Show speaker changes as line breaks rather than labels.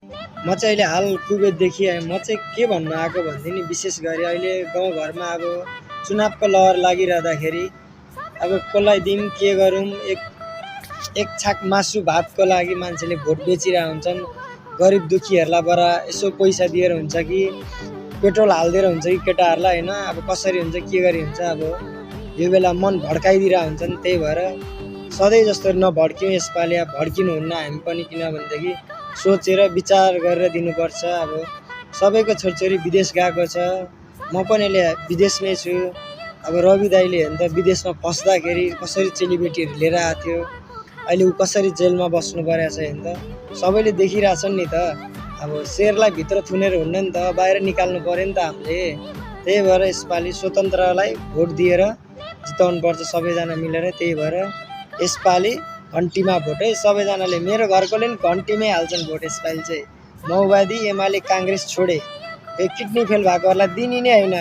म चाहिँ अहिले हाल कुवेतदेखि आएँ। म चाहिँ के भन्न आएको भन्दिनँ, विशेष गरी अहिले गाउँघरमा अब चुनावको लहर लागिरहँदाखेरि अब कसलाई दिउँ के गरौँ, एक छाक मासु भातको लागि मान्छेले भोट बेचिरहेका हुन्छन्। गरिब दुखीहरूलाई बरा यसो पैसा दिएर हुन्छ कि पेट्रोल हालिदिएर हुन्छ कि केटाहरूलाई होइन, अब कसरी हुन्छ के गरी हुन्छ, अब यो बेला मन भड्काइदिरहेका हुन्छन्। त्यही भएर सधैँ जस्तो नभड्क्यौँ यसपालि, अब भड्किनुहुन्न हामी पनि, किनभनेदेखि सोचेर विचार गरेर दिनुपर्छ। अब सबैको छोरछोरी विदेश गएको छ, म पनि अहिले विदेशमै छु। अब रवि दाइले हेर्नु त विदेशमा फस्दाखेरि कसरी चेलीबेटीहरू लिएर आएको थियो, अहिले ऊ कसरी जेलमा बस्नु परेको छ हेर्नु त, सबैले देखिरहेछन् नि त। अब शेरलाई भित्र थुनेर हुन्न नि त, बाहिर निकाल्नु पर्यो नि त हामीले। त्यही भएर यसपालि स्वतन्त्रलाई भोट दिएर जिताउनु पर्छ सबैजना मिलेर। त्यही भएर यसपालि घन्टीमा भोट है, सबैजनाले। मेरो घरकोले नि घन्टीमै हाल्छन् भोट यसपालि चाहिँ। माओवादी एमाले काङ्ग्रेस छोडे, यो किडनी फेल भएकोहरूलाई दिने नै होइन।